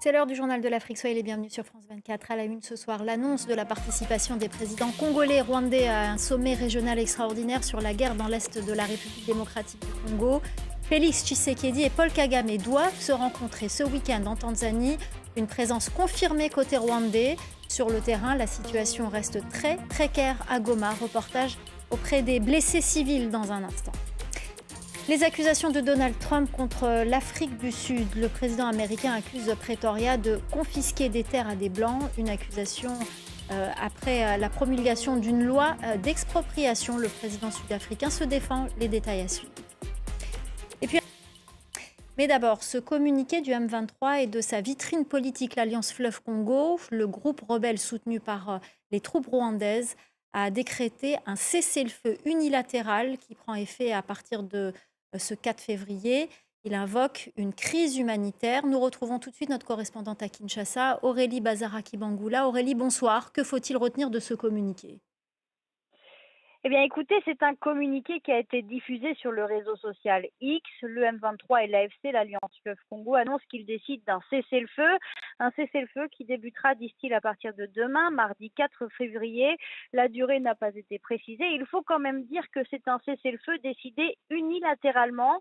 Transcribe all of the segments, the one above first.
C'est l'heure du journal de l'Afrique. Soyez les bienvenus sur France 24. À la une ce soir, l'annonce de la participation des présidents congolais et rwandais à un sommet régional extraordinaire sur la guerre dans l'est de la République démocratique du Congo. Félix Tshisekedi et Paul Kagame doivent se rencontrer ce week-end en Tanzanie. Une présence confirmée côté rwandais. Sur le terrain, la situation reste très précaire à Goma. Reportage auprès des blessés civils dans un instant. Les accusations de Donald Trump contre l'Afrique du Sud. Le président américain accuse Pretoria de confisquer des terres à des Blancs. Une accusation après la promulgation d'une loi d'expropriation. Le président sud-africain se défend. Les détails à suivre. Et puis, mais d'abord, ce communiqué du M23 et de sa vitrine politique, l'Alliance Fleuve Congo, le groupe rebelle soutenu par les troupes rwandaises, a décrété un cessez-le-feu unilatéral qui prend effet à partir de ce 4 février. Il invoque une crise humanitaire. Nous retrouvons tout de suite notre correspondante à Kinshasa, Aurélie Bazaraki-Bangula. Aurélie, bonsoir. Que faut-il retenir de ce communiqué ? Eh bien, écoutez, c'est un communiqué qui a été diffusé sur le réseau social X. Le M23 et l'AFC, l'Alliance Fleuve Congo, annoncent qu'ils décident d'un cessez-le-feu. Un cessez-le-feu qui débutera, disent-ils, à partir de demain, mardi 4 février. La durée n'a pas été précisée. Il faut quand même dire que c'est un cessez-le-feu décidé unilatéralement,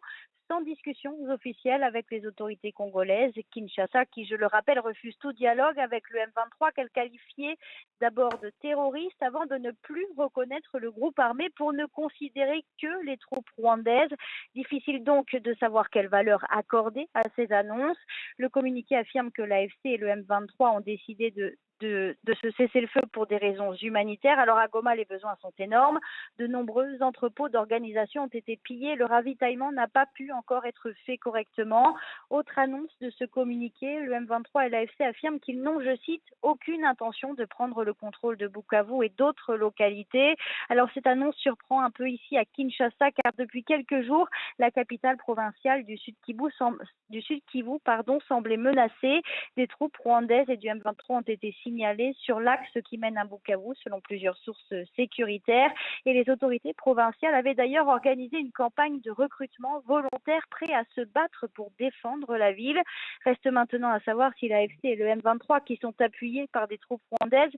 sans discussion officielle avec les autorités congolaises. Kinshasa, qui, je le rappelle, refuse tout dialogue avec le M23, qu'elle qualifiait d'abord de terroriste avant de ne plus reconnaître le groupe armé pour ne considérer que les troupes rwandaises. Difficile donc de savoir quelle valeur accorder à ces annonces. Le communiqué affirme que l'AFC et le M23 ont décidé de ce cessez-le-feu pour des raisons humanitaires. Alors à Goma, les besoins sont énormes. De nombreux entrepôts d'organisation ont été pillés. Le ravitaillement n'a pas pu encore être fait correctement. Autre annonce de ce communiqué, le M23 et l'AFC affirment qu'ils n'ont, je cite, aucune intention de prendre le contrôle de Bukavu et d'autres localités. Alors cette annonce surprend un peu ici à Kinshasa, car depuis quelques jours, la capitale provinciale du Sud Kivu semblait menacée. Des troupes rwandaises et du M23 ont été signalées sur l'axe qui mène à Bukavu, selon plusieurs sources sécuritaires. Et les autorités provinciales avaient d'ailleurs organisé une campagne de recrutement volontaire prêt à se battre pour défendre la ville. Reste maintenant à savoir si l'AFC et le M23, qui sont appuyés par des troupes rwandaises,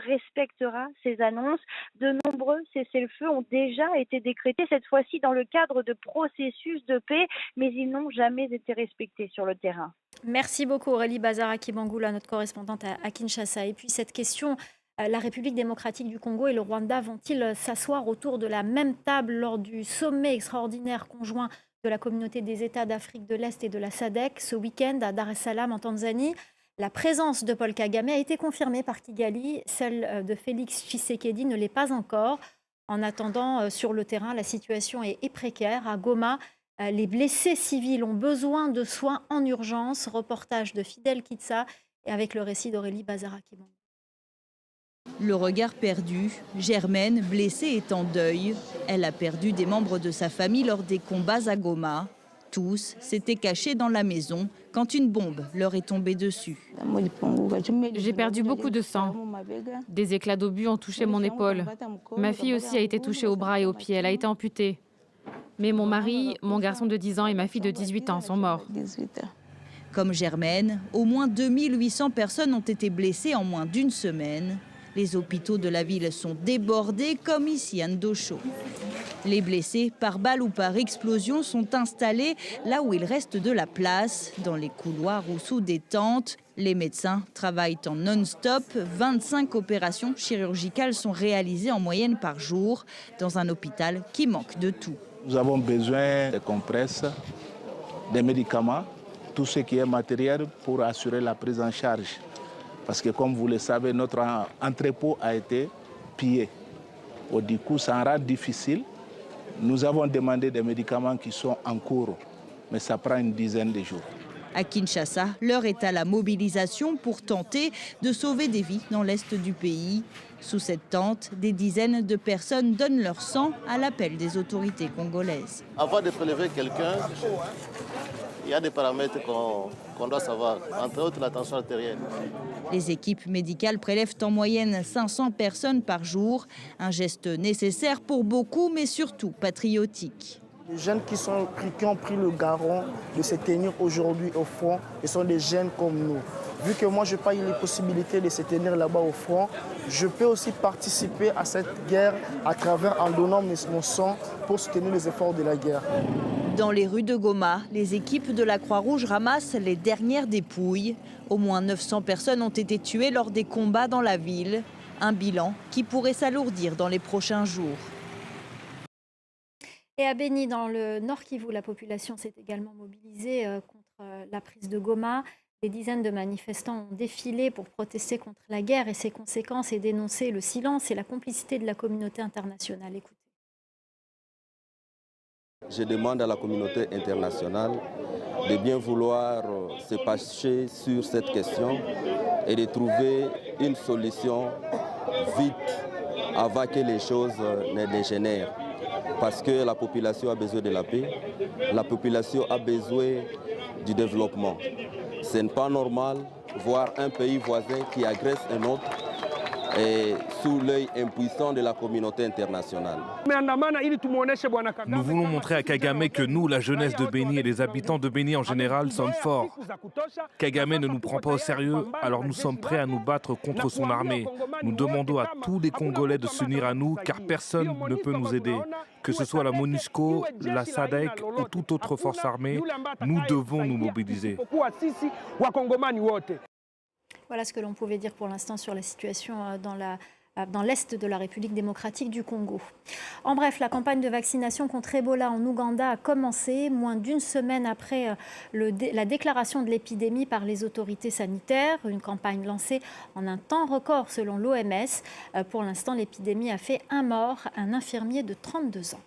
respectera ces annonces. De nombreux cessez-le-feu ont déjà été décrétés, cette fois-ci dans le cadre de processus de paix, mais ils n'ont jamais été respectés sur le terrain. Merci beaucoup Aurélie Bazaraki-Bangula, notre correspondante à Kinshasa. Et puis cette question, la République démocratique du Congo et le Rwanda vont-ils s'asseoir autour de la même table lors du sommet extraordinaire conjoint de la communauté des États d'Afrique de l'Est et de la SADC ce week-end à Dar es Salaam en Tanzanie? La présence de Paul Kagame a été confirmée par Kigali, celle de Félix Tshisekedi ne l'est pas encore. En attendant, sur le terrain, la situation est précaire. À Goma, les blessés civils ont besoin de soins en urgence. Reportage de Fidel Kitsa et avec le récit d'Aurélie Bazaraki. Le regard perdu, Germaine, blessée, est en deuil. Elle a perdu des membres de sa famille lors des combats à Goma. Tous s'étaient cachés dans la maison quand une bombe leur est tombée dessus. J'ai perdu beaucoup de sang. Des éclats d'obus ont touché mon épaule. Ma fille aussi a été touchée au bras et aux pieds. Elle a été amputée. Mais mon mari, mon garçon de 10 ans et ma fille de 18 ans sont morts. Comme Germaine, au moins 2800 personnes ont été blessées en moins d'une semaine. Les hôpitaux de la ville sont débordés, comme ici à Ndosho. Les blessés, par balle ou par explosion, sont installés là où il reste de la place, dans les couloirs ou sous des tentes. Les médecins travaillent en non-stop. 25 opérations chirurgicales sont réalisées en moyenne par jour, dans un hôpital qui manque de tout. Nous avons besoin de compresses, des médicaments, tout ce qui est matériel pour assurer la prise en charge. Parce que comme vous le savez, notre entrepôt a été pillé. Du coup, ça en rend difficile. Nous avons demandé des médicaments qui sont en cours, mais ça prend une dizaine de jours. À Kinshasa, l'heure est à la mobilisation pour tenter de sauver des vies dans l'est du pays. Sous cette tente, des dizaines de personnes donnent leur sang à l'appel des autorités congolaises. Avant de prélever quelqu'un, il y a des paramètres qu'on doit savoir, entre autres la tension artérielle. Les équipes médicales prélèvent en moyenne 500 personnes par jour. Un geste nécessaire pour beaucoup, mais surtout patriotique. Les jeunes qui ont pris le garant de se tenir aujourd'hui au front, ce sont des jeunes comme nous. Vu que moi, je n'ai pas eu les possibilités de se tenir là-bas au front, je peux aussi participer à cette guerre à travers en donnant mon sang pour soutenir les efforts de la guerre. Dans les rues de Goma, les équipes de la Croix-Rouge ramassent les dernières dépouilles. Au moins 900 personnes ont été tuées lors des combats dans la ville. Un bilan qui pourrait s'alourdir dans les prochains jours. Et à Beni, dans le Nord Kivu, la population s'est également mobilisée contre la prise de Goma. Des dizaines de manifestants ont défilé pour protester contre la guerre et ses conséquences et dénoncer le silence et la complicité de la communauté internationale. Écoutez. Je demande à la communauté internationale de bien vouloir se pencher sur cette question et de trouver une solution vite avant que les choses ne dégénèrent. Parce que la population a besoin de la paix, la population a besoin du développement. Ce n'est pas normal de voir un pays voisin qui agresse un autre et sous l'œil impuissant de la communauté internationale. Nous voulons montrer à Kagame que nous, la jeunesse de Beni et les habitants de Beni en général, sommes forts. Kagame ne nous prend pas au sérieux, alors nous sommes prêts à nous battre contre son armée. Nous demandons à tous les Congolais de s'unir à nous, car personne ne peut nous aider. Que ce soit la MONUSCO, la SADC ou toute autre force armée, nous devons nous mobiliser. Voilà ce que l'on pouvait dire pour l'instant sur la situation dans l'est de la République démocratique du Congo. En bref, la campagne de vaccination contre Ebola en Ouganda a commencé moins d'une semaine après la déclaration de l'épidémie par les autorités sanitaires. Une campagne lancée en un temps record selon l'OMS. Pour l'instant, l'épidémie a fait un mort, un infirmier de 32 ans.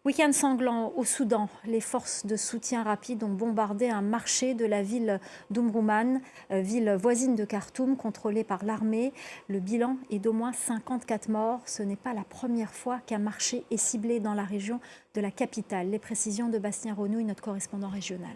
Week-end sanglant au Soudan, les forces de soutien rapide ont bombardé un marché de la ville d'Omdurman, ville voisine de Khartoum, contrôlée par l'armée. Le bilan est d'au moins 54 morts. Ce n'est pas la première fois qu'un marché est ciblé dans la région de la capitale. Les précisions de Bastien Renouille, notre correspondant régional.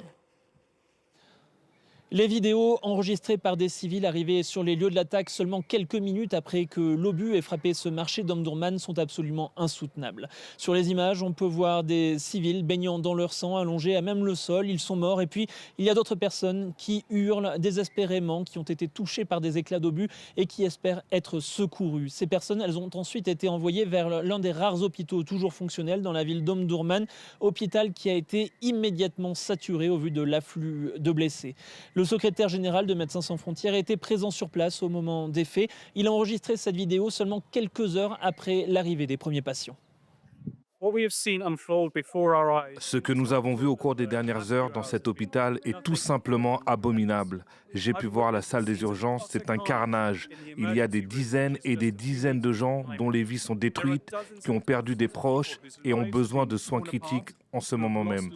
Les vidéos enregistrées par des civils arrivés sur les lieux de l'attaque seulement quelques minutes après que l'obus ait frappé ce marché d'Omdurman sont absolument insoutenables. Sur les images, on peut voir des civils baignant dans leur sang, allongés à même le sol. Ils sont morts. Et puis, il y a d'autres personnes qui hurlent désespérément, qui ont été touchées par des éclats d'obus et qui espèrent être secourues. Ces personnes, elles ont ensuite été envoyées vers l'un des rares hôpitaux toujours fonctionnels dans la ville d'Omdurman, hôpital qui a été immédiatement saturé au vu de l'afflux de blessés. Le secrétaire général de Médecins sans frontières était présent sur place au moment des faits. Il a enregistré cette vidéo seulement quelques heures après l'arrivée des premiers patients. Ce que nous avons vu au cours des dernières heures dans cet hôpital est tout simplement abominable. J'ai pu voir la salle des urgences, c'est un carnage. Il y a des dizaines et des dizaines de gens dont les vies sont détruites, qui ont perdu des proches et ont besoin de soins critiques en ce moment même.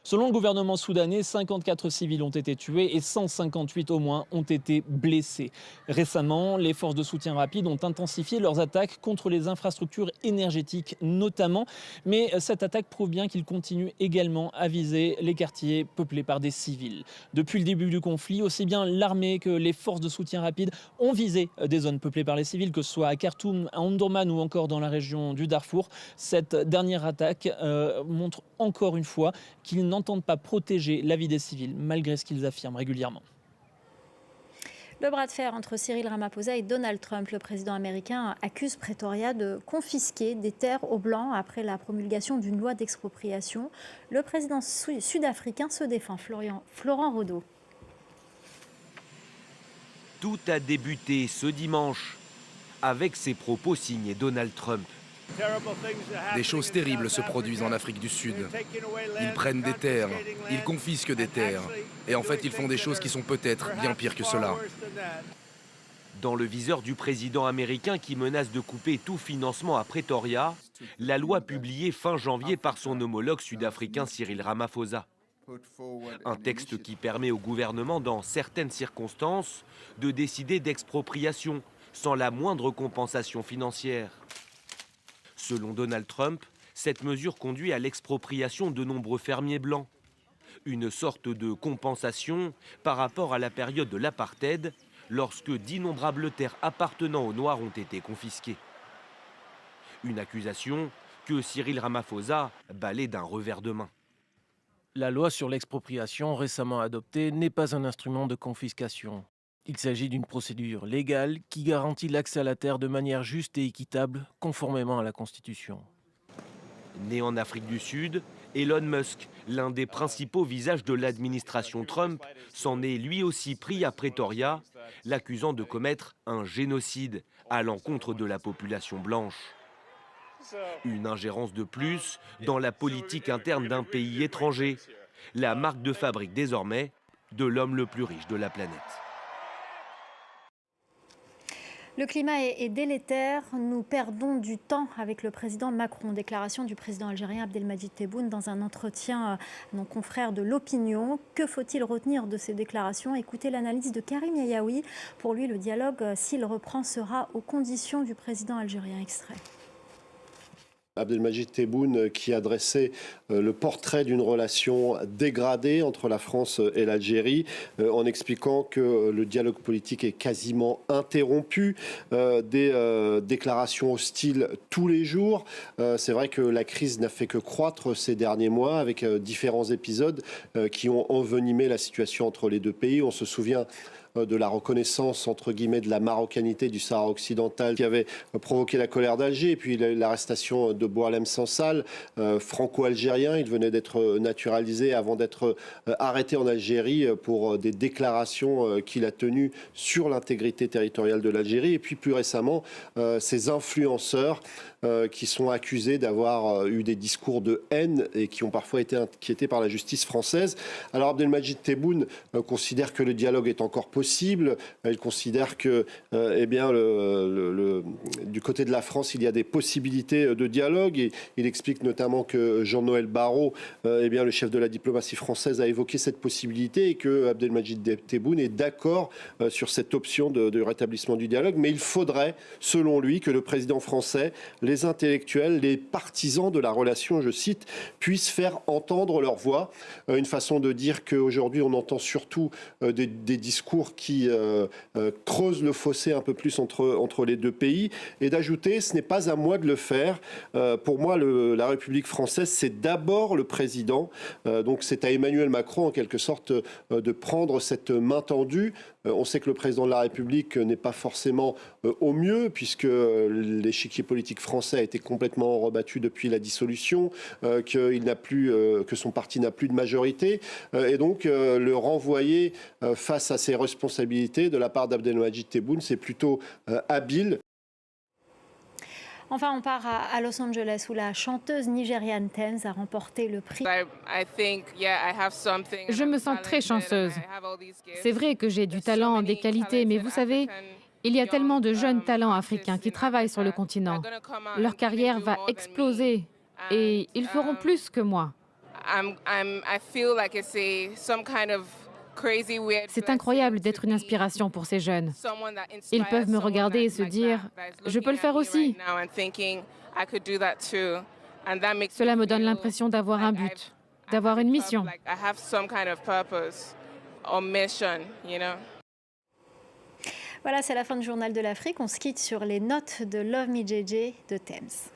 Selon le gouvernement soudanais, 54 civils ont été tués et 158 au moins ont été blessés. Récemment, les forces de soutien rapide ont intensifié leurs attaques contre les infrastructures énergétiques notamment. Mais cette attaque prouve bien qu'ils continuent également à viser les quartiers peuplés par des civils. Depuis le début du conflit, aussi bien l'armée que les forces de soutien rapide ont visé des zones peuplées par les civils, que ce soit à Khartoum, à Omdurman ou encore dans la région du Darfour. Cette dernière attaque montre encore une fois qu'ils n'entendent pas protéger la vie des civils, malgré ce qu'ils affirment régulièrement. Le bras de fer entre Cyril Ramaphosa et Donald Trump, le président américain accuse Pretoria de confisquer des terres aux Blancs après la promulgation d'une loi d'expropriation. Le président sud-africain se défend. Florent Rodeau. Tout a débuté ce dimanche avec ces propos signés Donald Trump. Des choses terribles se produisent en Afrique du Sud. Ils prennent des terres, ils confisquent des terres. Et en fait, ils font des choses qui sont peut-être bien pires que cela. Dans le viseur du président américain qui menace de couper tout financement à Pretoria, la loi publiée fin janvier par son homologue sud-africain Cyril Ramaphosa. Un texte qui permet au gouvernement, dans certaines circonstances, de décider d'expropriation sans la moindre compensation financière. Selon Donald Trump, cette mesure conduit à l'expropriation de nombreux fermiers blancs. Une sorte de compensation par rapport à la période de l'apartheid, lorsque d'innombrables terres appartenant aux Noirs ont été confisquées. Une accusation que Cyril Ramaphosa balaie d'un revers de main. La loi sur l'expropriation récemment adoptée n'est pas un instrument de confiscation. Il s'agit d'une procédure légale qui garantit l'accès à la terre de manière juste et équitable, conformément à la Constitution. Né en Afrique du Sud, Elon Musk, l'un des principaux visages de l'administration Trump, s'en est lui aussi pris à Pretoria, l'accusant de commettre un génocide à l'encontre de la population blanche. Une ingérence de plus dans la politique interne d'un pays étranger, la marque de fabrique désormais de l'homme le plus riche de la planète. Le climat est délétère. Nous perdons du temps avec le président Macron. Déclaration du président algérien Abdelmadjid Tebboune dans un entretien à nos confrères de l'Opinion. Que faut-il retenir de ces déclarations? Écoutez l'analyse de Karim Yayaoui. Pour lui, le dialogue, s'il reprend, sera aux conditions du président algérien. Extrait. Abdelmadjid Tebboune qui a dressé le portrait d'une relation dégradée entre la France et l'Algérie en expliquant que le dialogue politique est quasiment interrompu, des déclarations hostiles tous les jours. C'est vrai que la crise n'a fait que croître ces derniers mois avec différents épisodes qui ont envenimé la situation entre les deux pays. On se souvient de la reconnaissance, entre guillemets, de la marocanité du Sahara occidental qui avait provoqué la colère d'Alger, et puis l'arrestation de Boualem Sansal, franco-algérien. Il venait d'être naturalisé avant d'être arrêté en Algérie pour des déclarations qu'il a tenues sur l'intégrité territoriale de l'Algérie. Et puis plus récemment, ces influenceurs qui sont accusés d'avoir eu des discours de haine et qui ont parfois été inquiétés par la justice française. Alors Abdelmadjid Tebboune considère que le dialogue est encore possible. Il considère que du côté de la France, il y a des possibilités de dialogue. Et il explique notamment que Jean-Noël Barrot, le chef de la diplomatie française, a évoqué cette possibilité et que Abdelmadjid Tebboune est d'accord sur cette option de rétablissement du dialogue. Mais il faudrait, selon lui, que le président français, les intellectuels, les partisans de la relation, je cite, puissent faire entendre leur voix. Une façon de dire qu'aujourd'hui, on entend surtout des discours qui creusent le fossé un peu plus entre les deux pays. Et d'ajouter, ce n'est pas à moi de le faire. Pour moi, la République française, c'est d'abord le président. Donc c'est à Emmanuel Macron, en quelque sorte, de prendre cette main tendue. On sait que le président de la République n'est pas forcément au mieux, puisque l'échiquier politique français a été complètement rebattu depuis la dissolution, que son parti n'a plus de majorité. Et donc, le renvoyer face à ses responsabilités de la part d'Abdelmadjid Tebboune, c'est plutôt habile. Enfin, on part à Los Angeles où la chanteuse nigériane Tems a remporté le prix. Je me sens très chanceuse. C'est vrai que j'ai du talent, des qualités, mais vous savez, il y a tellement de jeunes talents africains qui travaillent sur le continent. Leur carrière va exploser et ils feront plus que moi. C'est incroyable d'être une inspiration pour ces jeunes. Ils peuvent me regarder et se dire « je peux le faire aussi ». Cela me donne l'impression d'avoir un but, d'avoir une mission. Voilà, c'est la fin du Journal de l'Afrique. On se quitte sur les notes de Love Me JJ de Tems.